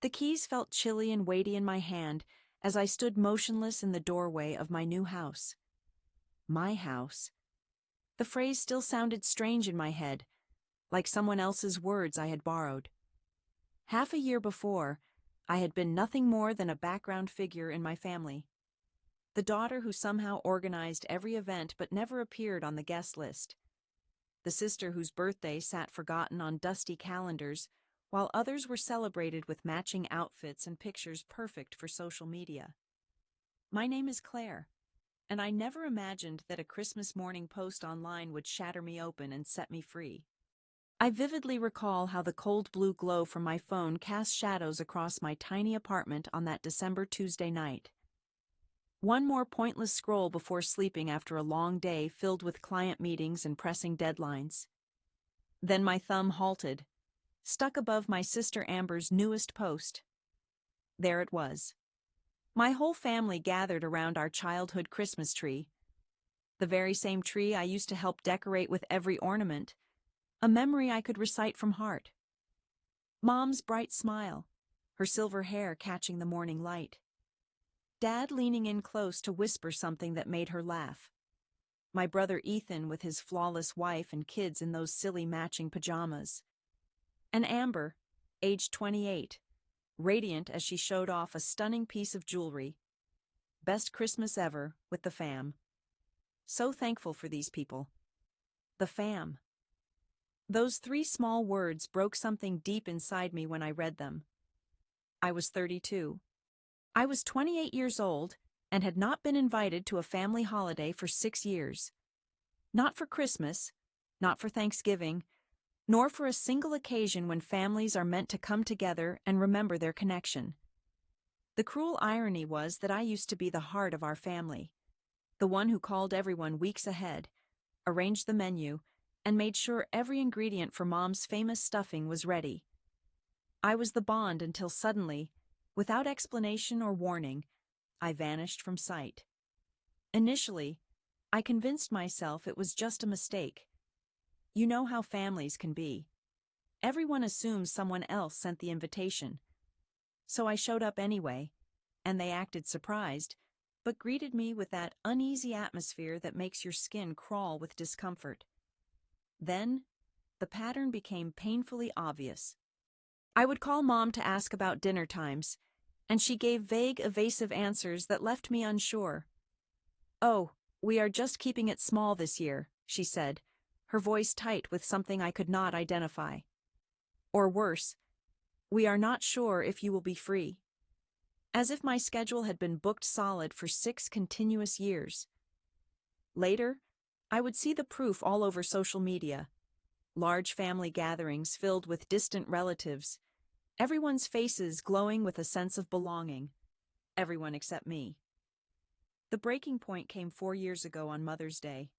The keys felt chilly and weighty in my hand as I stood motionless in the doorway of my new house. My house. The phrase still sounded strange in my head, like someone else's words I had borrowed. Half a year before, I had been nothing more than a background figure in my family. The daughter who somehow organized every event but never appeared on the guest list. The sister whose birthday sat forgotten on dusty calendars, while others were celebrated with matching outfits and pictures perfect for social media. My name is Claire, and I never imagined that a Christmas morning post online would shatter me open and set me free. I vividly recall how the cold blue glow from my phone cast shadows across my tiny apartment on that December Tuesday night. One more pointless scroll before sleeping after a long day filled with client meetings and pressing deadlines. Then my thumb halted, stuck above my sister Amber's newest post. There it was. My whole family gathered around our childhood Christmas tree. The very same tree I used to help decorate with every ornament, a memory I could recite from heart. Mom's bright smile, her silver hair catching the morning light. Dad leaning in close to whisper something that made her laugh. My brother Ethan with his flawless wife and kids in those silly matching pajamas. And Amber, age 28, radiant as she showed off a stunning piece of jewelry. Best Christmas ever with the fam. So thankful for these people. The fam. Those three small words broke something deep inside me when I read them. I was 32. I was 28 years old and had not been invited to a family holiday for 6 years. Not for Christmas, not for Thanksgiving, nor for a single occasion when families are meant to come together and remember their connection. The cruel irony was that I used to be the heart of our family, the one who called everyone weeks ahead, arranged the menu, and made sure every ingredient for Mom's famous stuffing was ready. I was the bond until suddenly, without explanation or warning, I vanished from sight. Initially, I convinced myself it was just a mistake. You know how families can be. Everyone assumes someone else sent the invitation. So I showed up anyway, and they acted surprised, but greeted me with that uneasy atmosphere that makes your skin crawl with discomfort. Then, the pattern became painfully obvious. I would call Mom to ask about dinner times, and she gave vague, evasive answers that left me unsure. "Oh, we are just keeping it small this year," she said, her voice tight with something I could not identify. Or worse, "We are not sure if you will be free." As if my schedule had been booked solid for 6 continuous years. Later, I would see the proof all over social media. Large family gatherings filled with distant relatives, everyone's faces glowing with a sense of belonging. Everyone except me. The breaking point came 4 years ago on Mother's Day.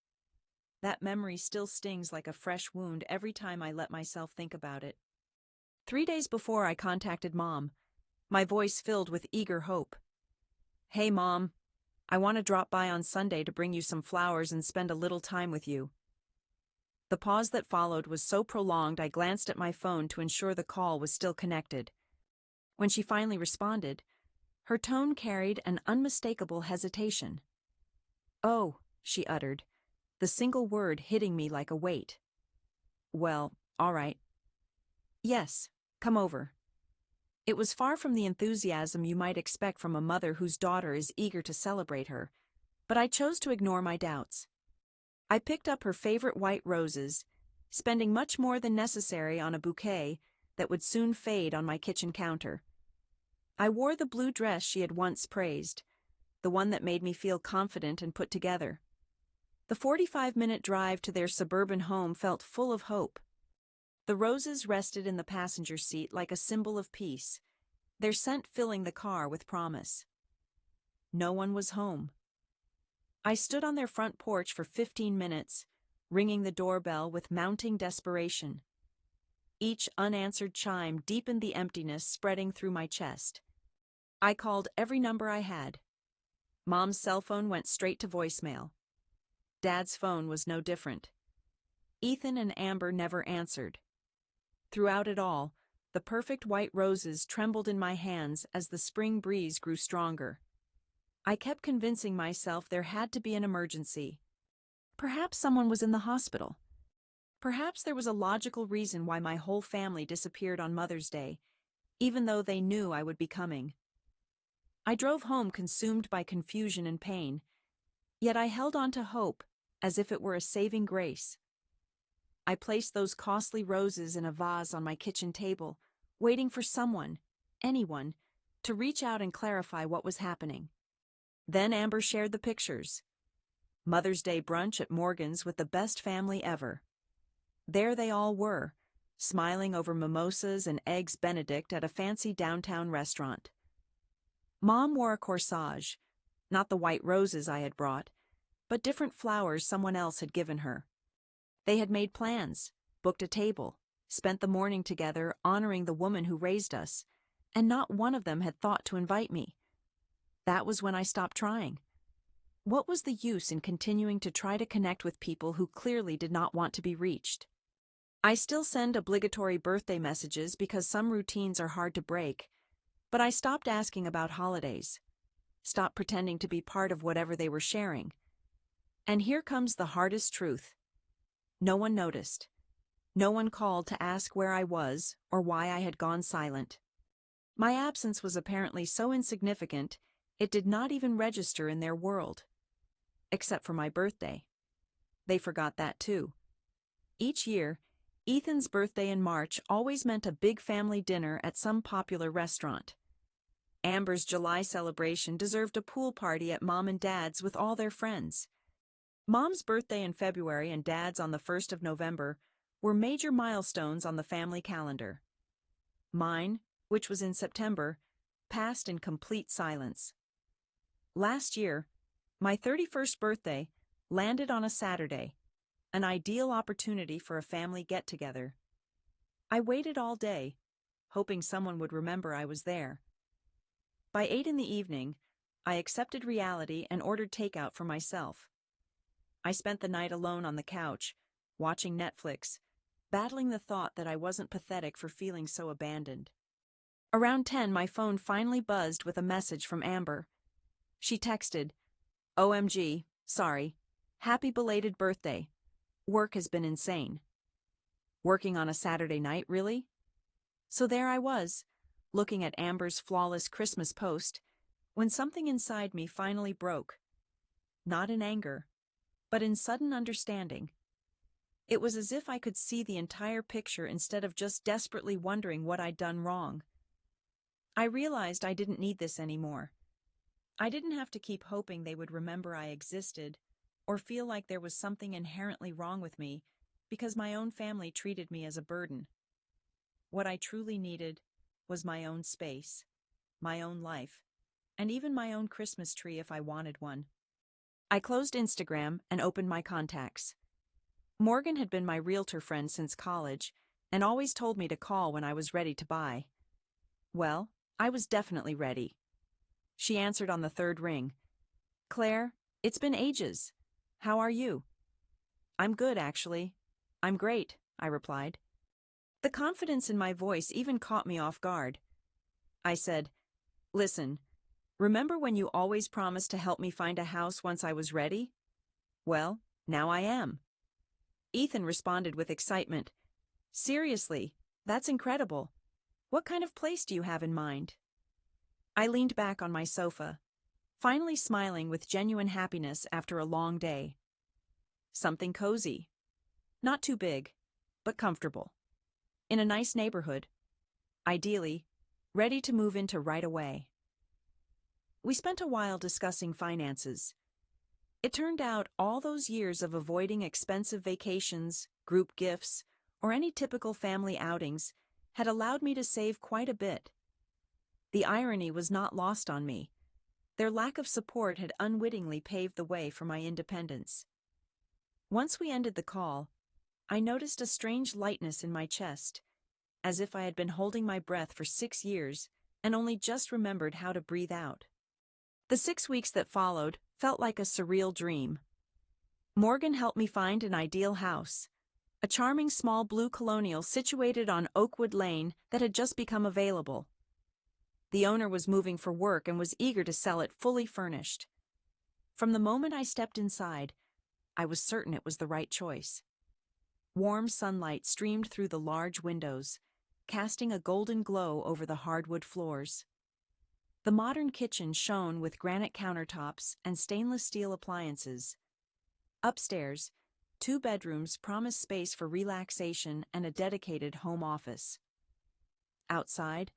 That memory still stings like a fresh wound every time I let myself think about it. 3 days before I contacted Mom, my voice filled with eager hope. "Hey Mom, I want to drop by on Sunday to bring you some flowers and spend a little time with you." The pause that followed was so prolonged I glanced at my phone to ensure the call was still connected. When she finally responded, her tone carried an unmistakable hesitation. "Oh," she uttered, the single word hitting me like a weight. "Well, all right. Yes, come over." It was far from the enthusiasm you might expect from a mother whose daughter is eager to celebrate her, but I chose to ignore my doubts. I picked up her favorite white roses, spending much more than necessary on a bouquet that would soon fade on my kitchen counter. I wore the blue dress she had once praised, the one that made me feel confident and put together. The 45-minute drive to their suburban home felt full of hope. The roses rested in the passenger seat like a symbol of peace, their scent filling the car with promise. No one was home. I stood on their front porch for 15 minutes, ringing the doorbell with mounting desperation. Each unanswered chime deepened the emptiness spreading through my chest. I called every number I had. Mom's cell phone went straight to voicemail. Dad's phone was no different. Ethan and Amber never answered. Throughout it all, The perfect white roses trembled in my hands as the spring breeze grew stronger. I kept convincing myself there had to be an emergency. Perhaps someone was in the hospital. Perhaps there was a logical reason why my whole family disappeared on Mother's Day, even though they knew I would be coming. I drove home consumed by confusion and pain, yet I held on to hope as if it were a saving grace. I placed those costly roses in a vase on my kitchen table, waiting for someone, anyone, to reach out and clarify what was happening. Then Amber shared the pictures. Mother's Day brunch at Morgan's with the best family ever. There they all were, smiling over mimosas and eggs Benedict at a fancy downtown restaurant. Mom wore a corsage, not the white roses I had brought, but different flowers someone else had given her. They had made plans, booked a table, spent the morning together honoring the woman who raised us, and not one of them had thought to invite me. That was when I stopped trying. What was the use in continuing to try to connect with people who clearly did not want to be reached? I still send obligatory birthday messages because some routines are hard to break, but I stopped asking about holidays, stopped pretending to be part of whatever they were sharing. And here comes the hardest truth. No one noticed. No one called to ask where I was or why I had gone silent. My absence was apparently so insignificant, it did not even register in their world. Except for my birthday. They forgot that too. Each year, Ethan's birthday in March always meant a big family dinner at some popular restaurant. Amber's July celebration deserved a pool party at Mom and Dad's with all their friends. Mom's birthday in February and Dad's on the 1st of November were major milestones on the family calendar. Mine, which was in September, passed in complete silence. Last year, my 31st birthday landed on a Saturday, an ideal opportunity for a family get-together. I waited all day, hoping someone would remember I was there. By 8 in the evening, I accepted reality and ordered takeout for myself. I spent the night alone on the couch, watching Netflix, battling the thought that I wasn't pathetic for feeling so abandoned. Around 10, my phone finally buzzed with a message from Amber. She texted, "OMG, sorry. Happy belated birthday. Work has been insane." Working on a Saturday night, really? So there I was, looking at Amber's flawless Christmas post, when something inside me finally broke. Not in anger, but in sudden understanding. It was as if I could see the entire picture instead of just desperately wondering what I'd done wrong. I realized I didn't need this anymore. I didn't have to keep hoping they would remember I existed, or feel like there was something inherently wrong with me because my own family treated me as a burden. What I truly needed was my own space, my own life, and even my own Christmas tree if I wanted one. I closed Instagram and opened my contacts. Morgan had been my realtor friend since college and always told me to call when I was ready to buy. Well, I was definitely ready. She answered on the third ring. "Claire, it's been ages. How are you?" "I'm good, actually. I'm great," I replied. The confidence in my voice even caught me off guard. I said, "Listen, remember when you always promised to help me find a house once I was ready? Well, now I am." Ethan responded with excitement. "Seriously, that's incredible. What kind of place do you have in mind?" I leaned back on my sofa, finally smiling with genuine happiness after a long day. Something cozy. Not too big, but comfortable. In a nice neighborhood. Ideally, ready to move into right away. We spent a while discussing finances. It turned out all those years of avoiding expensive vacations, group gifts, or any typical family outings had allowed me to save quite a bit. The irony was not lost on me. Their lack of support had unwittingly paved the way for my independence. Once we ended the call, I noticed a strange lightness in my chest, as if I had been holding my breath for 6 years and only just remembered how to breathe out. The 6 weeks that followed felt like a surreal dream. Morgan helped me find an ideal house, a charming small blue colonial situated on Oakwood Lane that had just become available. The owner was moving for work and was eager to sell it fully furnished. From the moment I stepped inside, I was certain it was the right choice. Warm sunlight streamed through the large windows, casting a golden glow over the hardwood floors. The modern kitchen shone with granite countertops and stainless steel appliances. Upstairs, 2 bedrooms promised space for relaxation and a dedicated home office. Outside,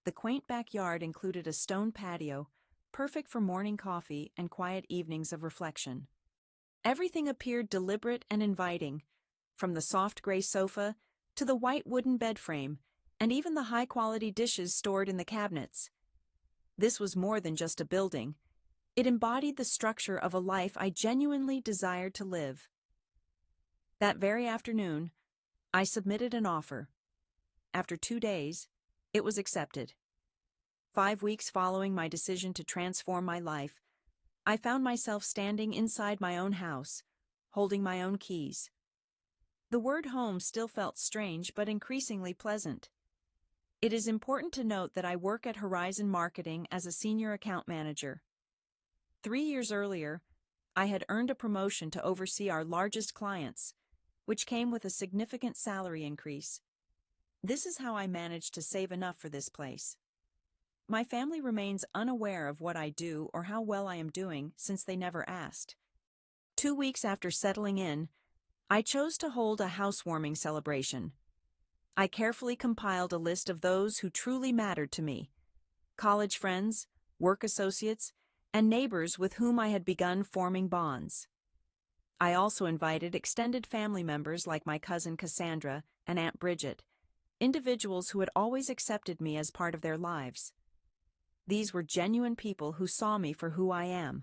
the quaint backyard included a stone patio, perfect for morning coffee and quiet evenings of reflection. Everything appeared deliberate and inviting, from the soft gray sofa to the white wooden bed frame, and even the high-quality dishes stored in the cabinets. This was more than just a building. It embodied the structure of a life I genuinely desired to live. That very afternoon, I submitted an offer. After 2 days, it was accepted. 5 weeks following my decision to transform my life, I found myself standing inside my own house, holding my own keys. The word home still felt strange but increasingly pleasant. It is important to note that I work at Horizon Marketing as a senior account manager. 3 years earlier, I had earned a promotion to oversee our largest clients, which came with a significant salary increase. This is how I managed to save enough for this place. My family remains unaware of what I do or how well I am doing since they never asked. 2 weeks after settling in, I chose to hold a housewarming celebration. I carefully compiled a list of those who truly mattered to me: college friends, work associates, and neighbors with whom I had begun forming bonds. I also invited extended family members like my cousin Cassandra and Aunt Bridget, individuals who had always accepted me as part of their lives. These were genuine people who saw me for who I am,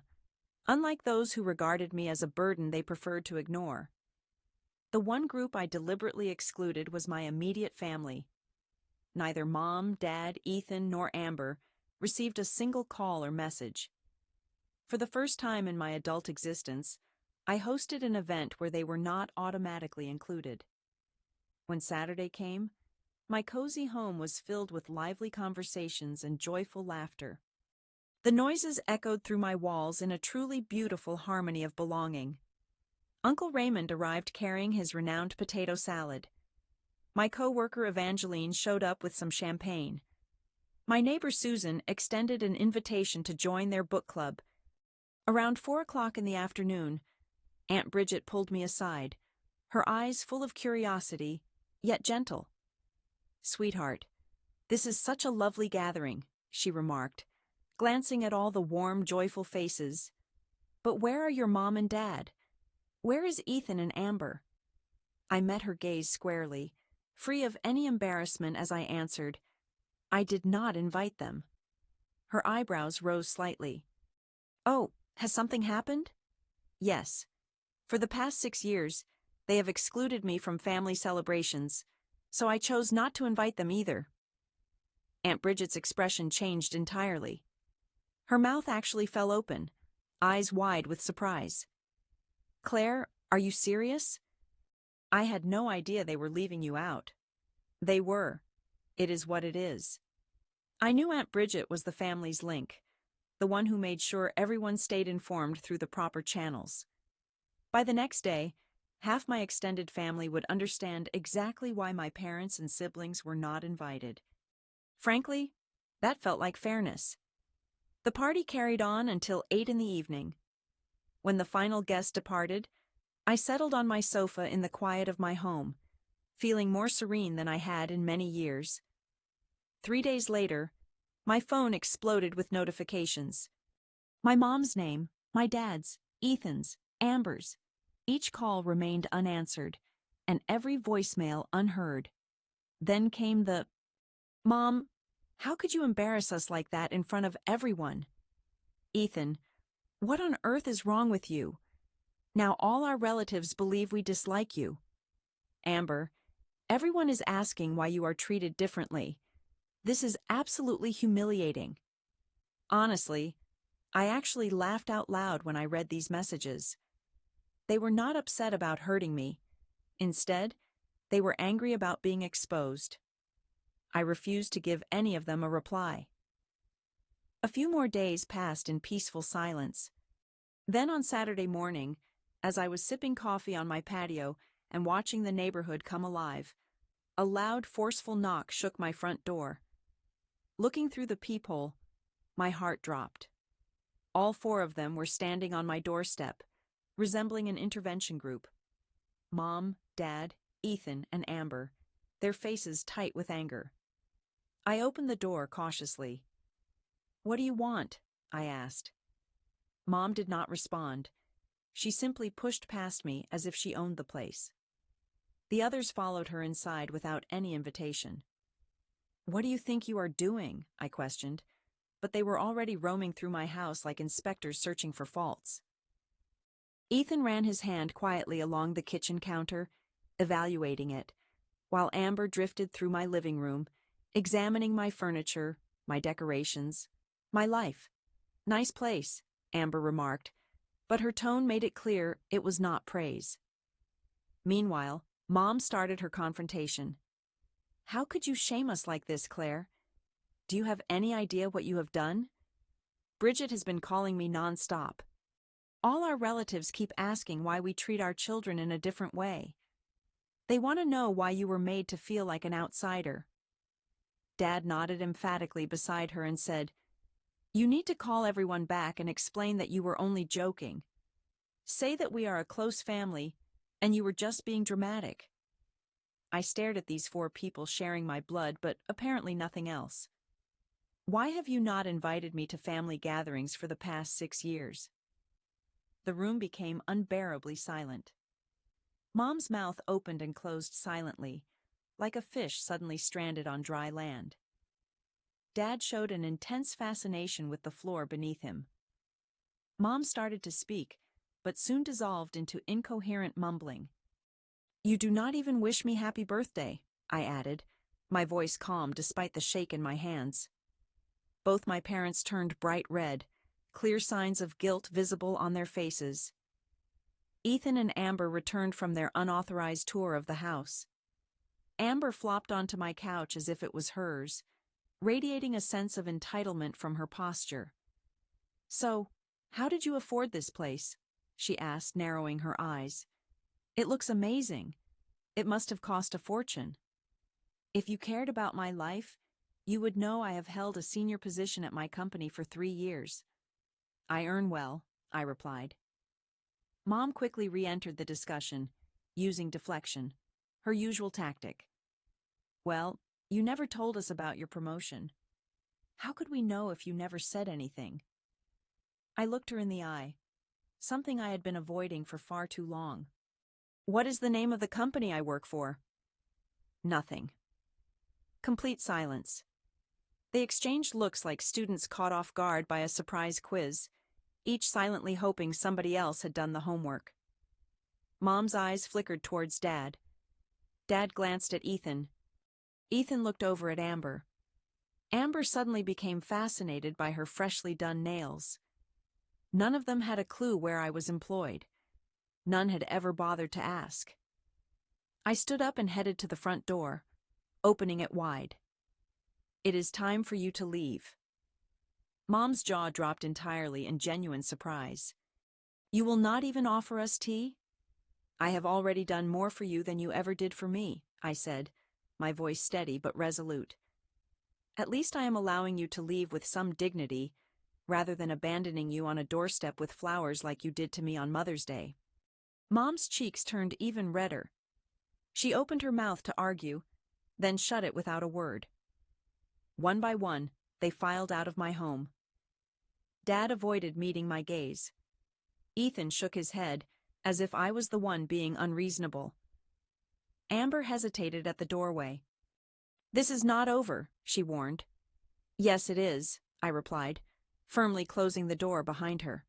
unlike those who regarded me as a burden they preferred to ignore. The one group I deliberately excluded was my immediate family. Neither Mom, Dad, Ethan, nor Amber received a single call or message. For the first time in my adult existence, I hosted an event where they were not automatically included. When Saturday came, my cozy home was filled with lively conversations and joyful laughter. The noises echoed through my walls in a truly beautiful harmony of belonging. Uncle Raymond arrived carrying his renowned potato salad. My co-worker Evangeline showed up with some champagne. My neighbor Susan extended an invitation to join their book club. Around 4 o'clock in the afternoon, Aunt Bridget pulled me aside, her eyes full of curiosity, yet gentle. "Sweetheart, this is such a lovely gathering," she remarked, glancing at all the warm, joyful faces. "But where are your mom and dad? Where is Ethan and Amber?" I met her gaze squarely, free of any embarrassment as I answered, "I did not invite them." Her eyebrows rose slightly. "Oh, has something happened?" "Yes. For the past 6 years, they have excluded me from family celebrations, so I chose not to invite them either." Aunt Bridget's expression changed entirely. Her mouth actually fell open, eyes wide with surprise. "Claire, are you serious? I had no idea they were leaving you out." "They were. It is what it is." I knew Aunt Bridget was the family's link, the one who made sure everyone stayed informed through the proper channels. By the next day, half my extended family would understand exactly why my parents and siblings were not invited. Frankly, that felt like fairness. The party carried on until 8 in the evening. When the final guest departed, I settled on my sofa in the quiet of my home, feeling more serene than I had in many years. 3 days later, my phone exploded with notifications. My mom's name, my dad's, Ethan's, Amber's. Each call remained unanswered, and every voicemail unheard. Then came the, "Mom, how could you embarrass us like that in front of everyone?" "Ethan, what on earth is wrong with you? Now all our relatives believe we dislike you." "Amber, everyone is asking why you are treated differently. This is absolutely humiliating." Honestly, I actually laughed out loud when I read these messages. They were not upset about hurting me. Instead, They were angry about being exposed. I refused to give any of them a reply. A few more days passed in peaceful silence. Then on Saturday morning, as I was sipping coffee on my patio and watching the neighborhood come alive, a loud, forceful knock shook my front door. Looking through the peephole, my heart dropped. All four of them were standing on my doorstep, resembling an intervention group. Mom, Dad, Ethan, and Amber, their faces tight with anger. I opened the door cautiously. "What do you want?" I asked. Mom did not respond. She simply pushed past me as if she owned the place. The others followed her inside without any invitation. "What do you think you are doing?" I questioned, but they were already roaming through my house like inspectors searching for faults. Ethan ran his hand quietly along the kitchen counter, evaluating it, while Amber drifted through my living room, examining my furniture, my decorations, my life. "Nice place," Amber remarked, but her tone made it clear it was not praise. Meanwhile, Mom started her confrontation. "How could you shame us like this, Claire? Do you have any idea what you have done? Bridget has been calling me nonstop. All our relatives keep asking why we treat our children in a different way. They want to know why you were made to feel like an outsider." Dad nodded emphatically beside her and said, "You need to call everyone back and explain that you were only joking. Say that we are a close family and you were just being dramatic." I stared at these four people sharing my blood, but apparently nothing else. "Why have you not invited me to family gatherings for the past 6 years?" The room became unbearably silent. Mom's mouth opened and closed silently, like a fish suddenly stranded on dry land. Dad showed an intense fascination with the floor beneath him. Mom started to speak, but soon dissolved into incoherent mumbling. "You do not even wish me happy birthday," I added, my voice calm despite the shake in my hands. Both my parents turned bright red, clear signs of guilt visible on their faces. Ethan and Amber returned from their unauthorized tour of the house. Amber flopped onto my couch as if it was hers, radiating a sense of entitlement from her posture. "So, how did you afford this place?" she asked, narrowing her eyes. "It looks amazing. It must have cost a fortune. If you cared about my life, you would know I have held a senior position at my company for 3 years. I earn well," I replied. Mom quickly re-entered the discussion, using deflection, her usual tactic. "Well, you never told us about your promotion. How could we know if you never said anything?" I looked her in the eye, something I had been avoiding for far too long. "What is the name of the company I work for?" Nothing. Complete silence. They exchanged looks like students caught off guard by a surprise quiz, each silently hoping somebody else had done the homework. Mom's eyes flickered towards Dad. Dad glanced at Ethan. Ethan looked over at Amber. Amber suddenly became fascinated by her freshly done nails. None of them had a clue where I was employed. None had ever bothered to ask. I stood up and headed to the front door, opening it wide. "It is time for you to leave." Mom's jaw dropped entirely in genuine surprise. "You will not even offer us tea?" "I have already done more for you than you ever did for me," I said, my voice steady but resolute. "At least I am allowing you to leave with some dignity, rather than abandoning you on a doorstep with flowers like you did to me on Mother's Day." Mom's cheeks turned even redder. She opened her mouth to argue, then shut it without a word. One by one, they filed out of my home. Dad avoided meeting my gaze. Ethan shook his head, as if I was the one being unreasonable. Amber hesitated at the doorway. "This is not over," she warned. "Yes, it is," I replied, firmly closing the door behind her.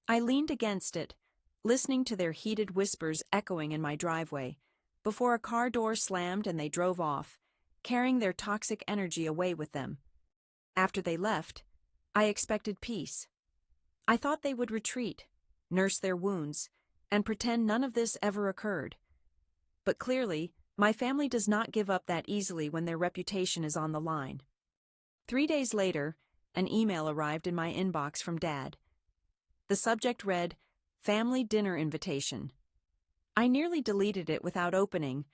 I leaned against it, listening to their heated whispers echoing in my driveway, before a car door slammed and they drove off, carrying their toxic energy away with them. After they left, I expected peace. I thought they would retreat, nurse their wounds, and pretend none of this ever occurred. But clearly, My family does not give up that easily when their reputation is on the line. 3 days later, an email arrived in my inbox from Dad. The subject read, "Family Dinner Invitation." I nearly deleted it without opening,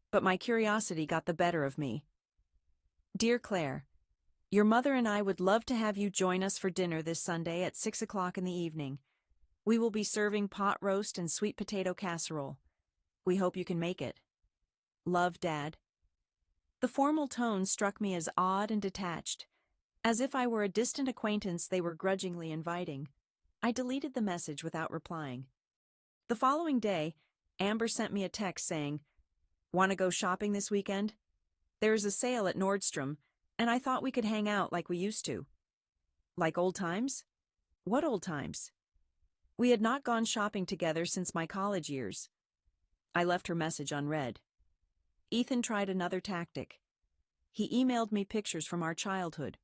but my curiosity got the better of me. "Dear Claire, your mother and I would love to have you join us for dinner this Sunday at 6 o'clock in the evening. We will be serving pot roast and sweet potato casserole. We hope you can make it. Love, Dad." The formal tone struck me as odd and detached, as if I were a distant acquaintance they were grudgingly inviting. I deleted the message without replying. The following day, Amber sent me a text saying, "Want to go shopping this weekend? There is a sale at Nordstrom, and I thought we could hang out like we used to." Like old times? What old times? We had not gone shopping together since my college years. I left her message unread. Ethan tried another tactic. He emailed me pictures from our childhood.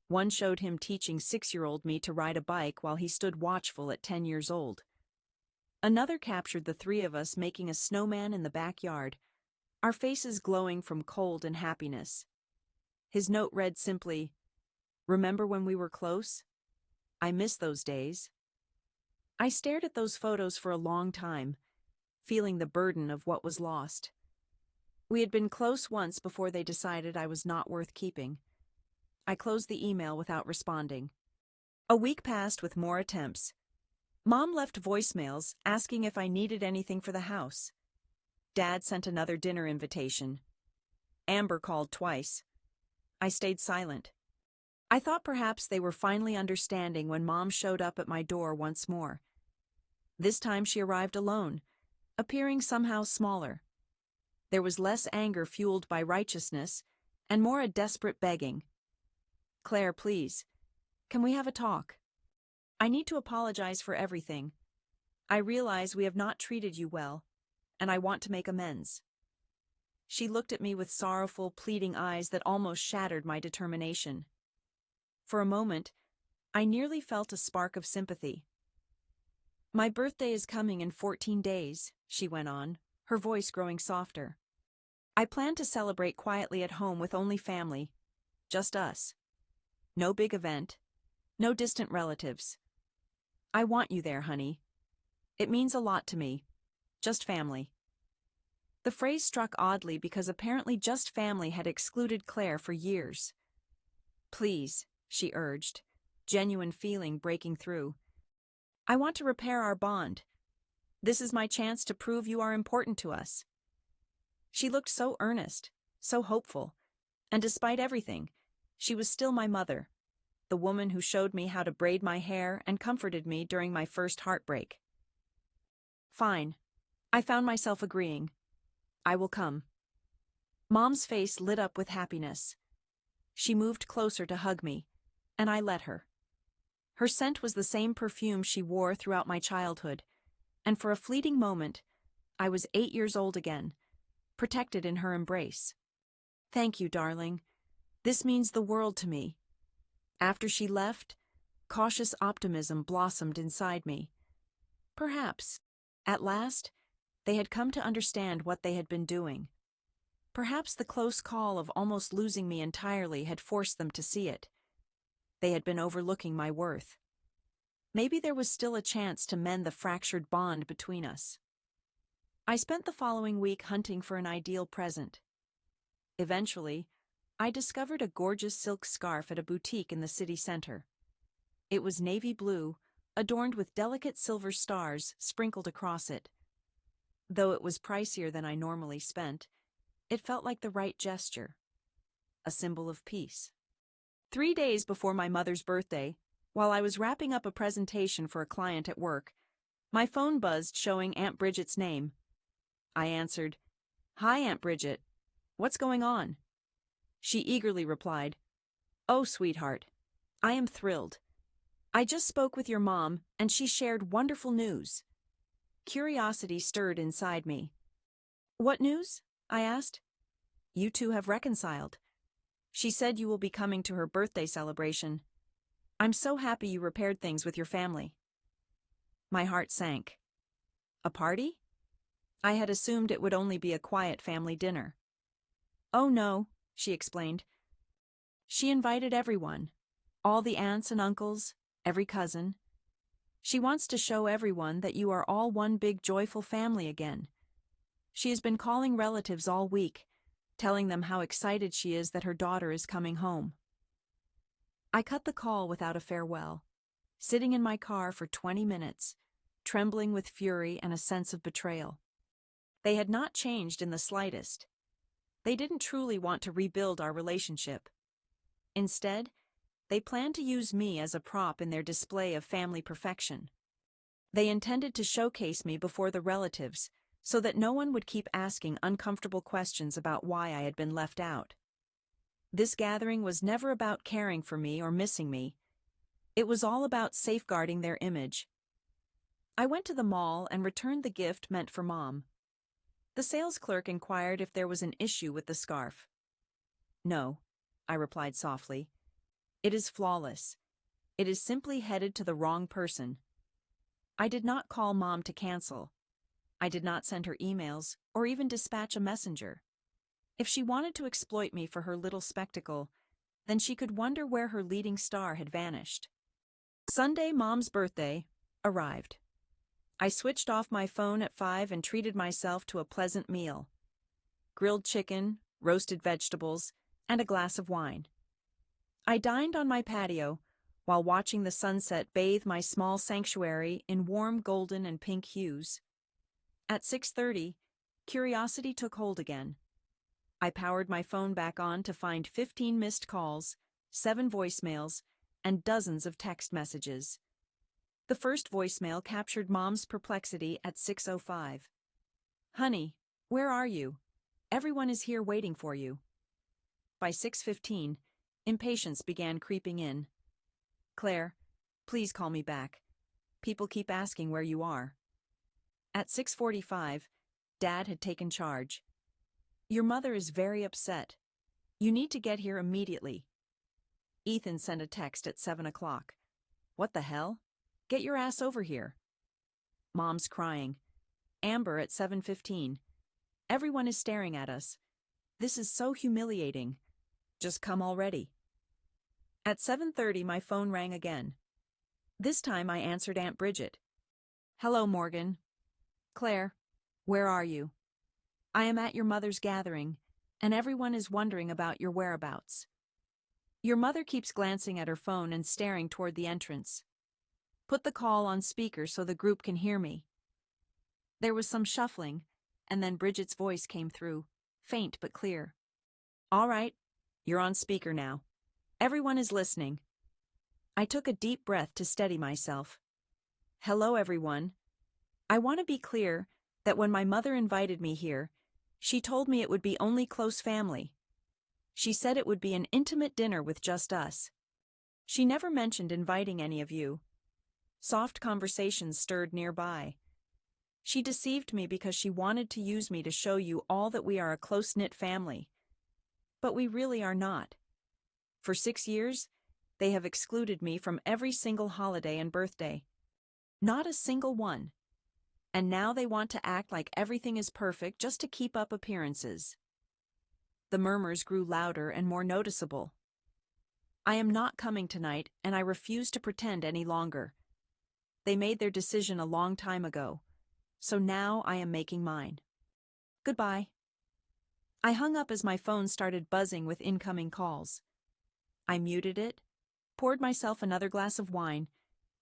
One showed him teaching 6-year-old me to ride a bike while he stood watchful at 10 years old. Another captured the three of us making a snowman in the backyard, our faces glowing from cold and happiness. His note read simply, "Remember when we were close? I miss those days." I stared at those photos for a long time, feeling the burden of what was lost. We had been close once before they decided I was not worth keeping. I closed the email without responding. A week passed with more attempts. Mom left voicemails asking if I needed anything for the house. Dad sent another dinner invitation. Amber called twice. I stayed silent. I thought perhaps they were finally understanding when Mom showed up at my door once more. This time she arrived alone, appearing somehow smaller. There was less anger fueled by righteousness, and more a desperate begging. "Claire, please, can we have a talk? I need to apologize for everything. I realize we have not treated you well, and I want to make amends." She looked at me with sorrowful, pleading eyes that almost shattered my determination. For a moment, I nearly felt a spark of sympathy. "My birthday is coming in 14 days, she went on, her voice growing softer. "I plan to celebrate quietly at home with only family, just us. No big event, no distant relatives. I want you there, honey. It means a lot to me. Just family." The phrase struck oddly because apparently just family had excluded Claire for years. "Please," she urged, genuine feeling breaking through. "I want to repair our bond. This is my chance to prove you are important to us." She looked so earnest, so hopeful, and despite everything, she was still my mother, the woman who showed me how to braid my hair and comforted me during my first heartbreak. "Fine," I found myself agreeing. "I will come." Mom's face lit up with happiness. She moved closer to hug me, and I let her. Her scent was the same perfume she wore throughout my childhood, and for a fleeting moment, I was 8 years old again, protected in her embrace. "Thank you, darling. This means the world to me." After she left, cautious optimism blossomed inside me. Perhaps, at last, they had come to understand what they had been doing. Perhaps the close call of almost losing me entirely had forced them to see it. They had been overlooking my worth. Maybe there was still a chance to mend the fractured bond between us. I spent the following week hunting for an ideal present. Eventually, I discovered a gorgeous silk scarf at a boutique in the city center. It was navy blue, adorned with delicate silver stars sprinkled across it. Though it was pricier than I normally spent, it felt like the right gesture, a symbol of peace. 3 days before my mother's birthday, while I was wrapping up a presentation for a client at work, my phone buzzed showing Aunt Bridget's name. I answered, "Hi, Aunt Bridget. What's going on?" She eagerly replied, "Oh, sweetheart, I am thrilled. I just spoke with your mom, and she shared wonderful news." Curiosity stirred inside me. "What news?" I asked. "You two have reconciled. She said you will be coming to her birthday celebration. I'm so happy you repaired things with your family." My heart sank. "A party?" I had assumed it would only be a quiet family dinner. Oh no, she explained. She invited everyone. All the aunts and uncles, every cousin. She wants to show everyone that you are all one big joyful family again. She has been calling relatives all week, telling them how excited she is that her daughter is coming home. I cut the call without a farewell, sitting in my car for 20 minutes, trembling with fury and a sense of betrayal. They had not changed in the slightest. They didn't truly want to rebuild our relationship. Instead, they planned to use me as a prop in their display of family perfection. They intended to showcase me before the relatives so that no one would keep asking uncomfortable questions about why I had been left out. This gathering was never about caring for me or missing me. It was all about safeguarding their image. I went to the mall and returned the gift meant for Mom. The sales clerk inquired if there was an issue with the scarf. No, I replied softly. It is flawless. It is simply headed to the wrong person. I did not call Mom to cancel. I did not send her emails or even dispatch a messenger. If she wanted to exploit me for her little spectacle, then she could wonder where her leading star had vanished. Sunday, Mom's birthday, arrived. I switched off my phone at 5 and treated myself to a pleasant meal. Grilled chicken, roasted vegetables, and a glass of wine. I dined on my patio while watching the sunset bathe my small sanctuary in warm golden and pink hues. At 6:30, curiosity took hold again. I powered my phone back on to find 15 missed calls, 7 voicemails, and dozens of text messages. The first voicemail captured Mom's perplexity at 6:05. Honey, where are you? Everyone is here waiting for you. By 6:15, impatience began creeping in. Claire, please call me back. People keep asking where you are. At 6:45, Dad had taken charge. Your mother is very upset. You need to get here immediately. Ethan sent a text at 7 o'clock. What the hell? Get your ass over here. Mom's crying. Amber at 7:15. Everyone is staring at us. This is so humiliating. Just come already. At 7:30, my phone rang again. This time I answered Aunt Bridget. Hello, Morgan. Claire, where are you? I am at your mother's gathering, and everyone is wondering about your whereabouts. Your mother keeps glancing at her phone and staring toward the entrance. Put the call on speaker so the group can hear me. There was some shuffling, and then Bridget's voice came through, faint but clear. All right, you're on speaker now. Everyone is listening. I took a deep breath to steady myself. Hello, everyone. I want to be clear that when my mother invited me here, she told me it would be only close family. She said it would be an intimate dinner with just us. She never mentioned inviting any of you. Soft conversations stirred nearby. She deceived me because she wanted to use me to show you all that we are a close-knit family. But we really are not. For 6 years, they have excluded me from every single holiday and birthday. Not a single one. And now they want to act like everything is perfect just to keep up appearances. The murmurs grew louder and more noticeable. I am not coming tonight, and I refuse to pretend any longer. They made their decision a long time ago, so now I am making mine. Goodbye. I hung up as my phone started buzzing with incoming calls. I muted it, poured myself another glass of wine,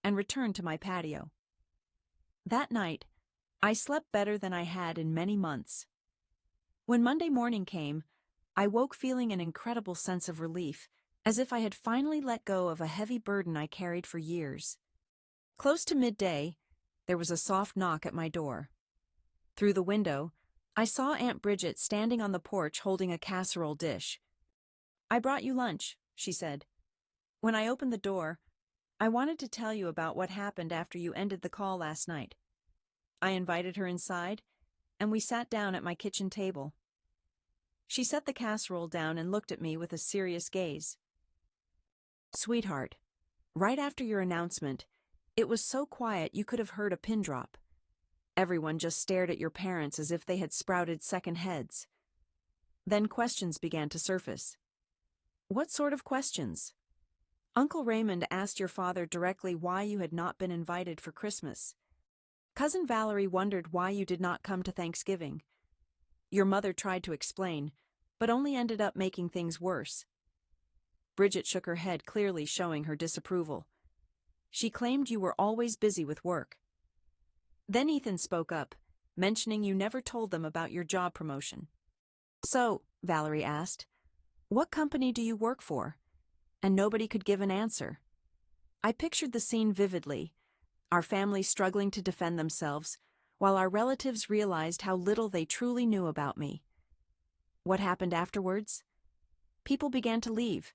and returned to my patio. That night, I slept better than I had in many months. When Monday morning came, I woke feeling an incredible sense of relief, as if I had finally let go of a heavy burden I carried for years. Close to midday, there was a soft knock at my door. Through the window, I saw Aunt Bridget standing on the porch holding a casserole dish. I brought you lunch, she said. When I opened the door, I wanted to tell you about what happened after you ended the call last night. I invited her inside, and we sat down at my kitchen table. She set the casserole down and looked at me with a serious gaze. Sweetheart, right after your announcement, it was so quiet you could have heard a pin drop. Everyone just stared at your parents as if they had sprouted second heads. Then questions began to surface. What sort of questions? Uncle Raymond asked your father directly why you had not been invited for Christmas. Cousin Valerie wondered why you did not come to Thanksgiving. Your mother tried to explain, but only ended up making things worse. Bridget shook her head, clearly showing her disapproval. She claimed you were always busy with work. Then Ethan spoke up, mentioning you never told them about your job promotion. So, Valerie asked, what company do you work for? And nobody could give an answer. I pictured the scene vividly, our family struggling to defend themselves, while our relatives realized how little they truly knew about me. What happened afterwards? People began to leave.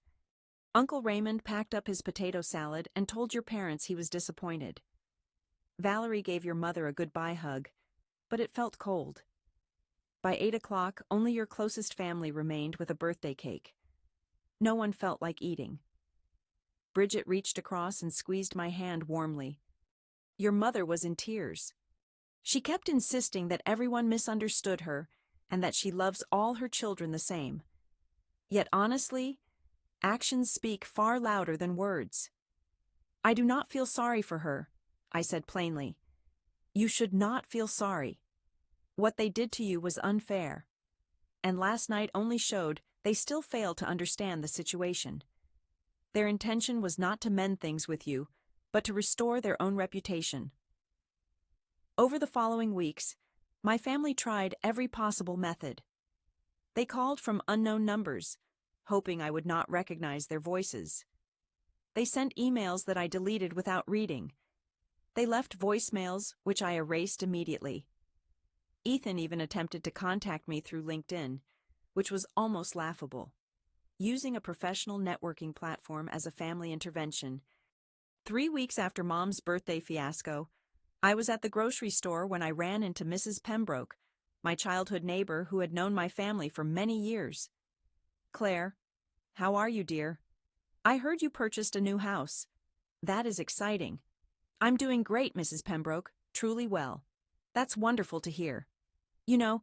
Uncle Raymond packed up his potato salad and told your parents he was disappointed. Valerie gave your mother a goodbye hug, but it felt cold. By 8 o'clock, only your closest family remained with a birthday cake. No one felt like eating. Bridget reached across and squeezed my hand warmly. Your mother was in tears. She kept insisting that everyone misunderstood her and that she loves all her children the same. Yet honestly, actions speak far louder than words. I do not feel sorry for her, I said plainly. You should not feel sorry. What they did to you was unfair. And last night only showed they still fail to understand the situation. Their intention was not to mend things with you, but to restore their own reputation. Over the following weeks, my family tried every possible method. They called from unknown numbers, hoping I would not recognize their voices. They sent emails that I deleted without reading. They left voicemails, which I erased immediately. Ethan even attempted to contact me through LinkedIn, which was almost laughable. Using a professional networking platform as a family intervention. 3 weeks after Mom's birthday fiasco, I was at the grocery store when I ran into Mrs. Pembroke, my childhood neighbor who had known my family for many years. Claire, how are you, dear? I heard you purchased a new house. That is exciting. I'm doing great, Mrs. Pembroke, truly well. That's wonderful to hear. You know,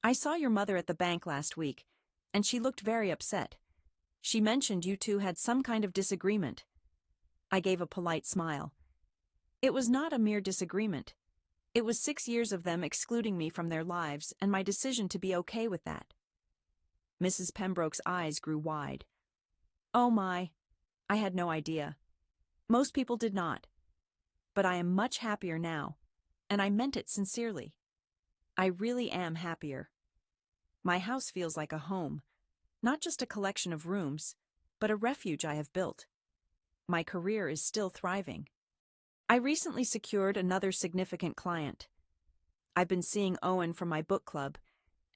I saw your mother at the bank last week, and she looked very upset. She mentioned you two had some kind of disagreement. I gave a polite smile. It was not a mere disagreement. It was 6 years of them excluding me from their lives and my decision to be okay with that. Mrs. Pembroke's eyes grew wide. Oh my, I had no idea. Most people did not. But I am much happier now, and I meant it sincerely. I really am happier. My house feels like a home, not just a collection of rooms, but a refuge I have built. My career is still thriving. I recently secured another significant client. I've been seeing Owen from my book club,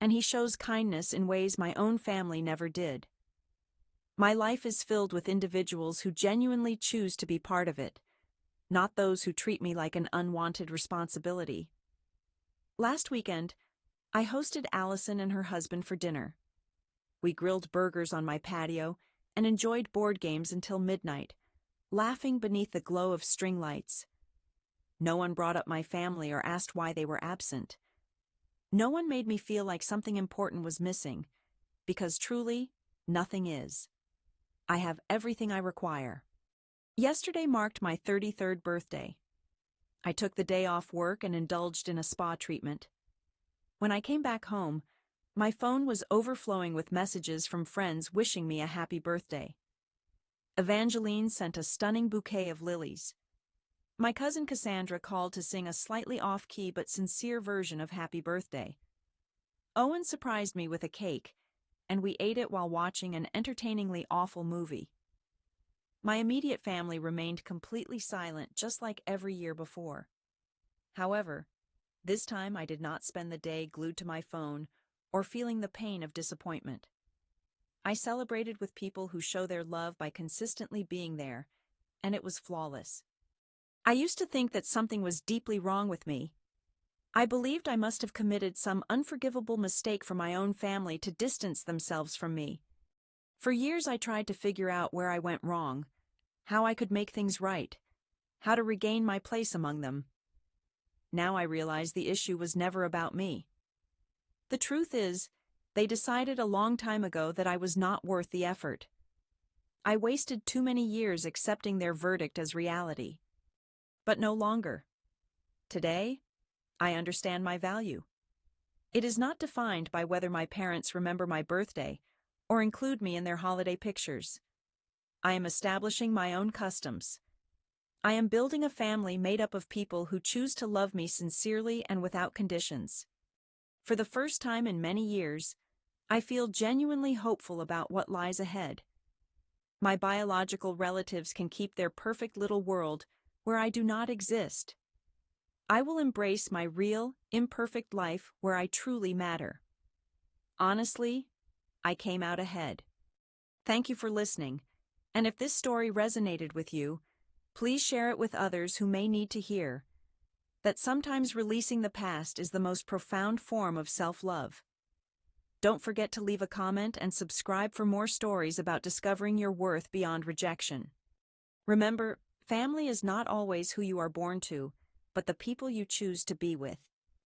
and he shows kindness in ways my own family never did. My life is filled with individuals who genuinely choose to be part of it, not those who treat me like an unwanted responsibility. Last weekend, I hosted Allison and her husband for dinner. We grilled burgers on my patio and enjoyed board games until midnight, laughing beneath the glow of string lights. No one brought up my family or asked why they were absent. No one made me feel like something important was missing, because truly, nothing is. I have everything I require. Yesterday marked my 33rd birthday. I took the day off work and indulged in a spa treatment. When I came back home, my phone was overflowing with messages from friends wishing me a happy birthday. Evangeline sent a stunning bouquet of lilies. My cousin Cassandra called to sing a slightly off-key but sincere version of Happy Birthday. Owen surprised me with a cake, and we ate it while watching an entertainingly awful movie. My immediate family remained completely silent, just like every year before. However, this time I did not spend the day glued to my phone or feeling the pain of disappointment. I celebrated with people who show their love by consistently being there, and it was flawless. I used to think that something was deeply wrong with me. I believed I must have committed some unforgivable mistake for my own family to distance themselves from me. For years I tried to figure out where I went wrong, how I could make things right, how to regain my place among them. now I realize the issue was never about me. The truth is, they decided a long time ago that I was not worth the effort. I wasted too many years accepting their verdict as reality. But no longer. Today, I understand my value. It is not defined by whether my parents remember my birthday or include me in their holiday pictures. I am establishing my own customs. I am building a family made up of people who choose to love me sincerely and without conditions. For the first time in many years, I feel genuinely hopeful about what lies ahead. My biological relatives can keep their perfect little world where I do not exist. I will embrace my real, imperfect life where I truly matter. Honestly, I came out ahead. Thank you for listening, and if this story resonated with you, please share it with others who may need to hear that sometimes releasing the past is the most profound form of self-love. Don't forget to leave a comment and subscribe for more stories about discovering your worth beyond rejection. Remember, family is not always who you are born to, but the people you choose to be with.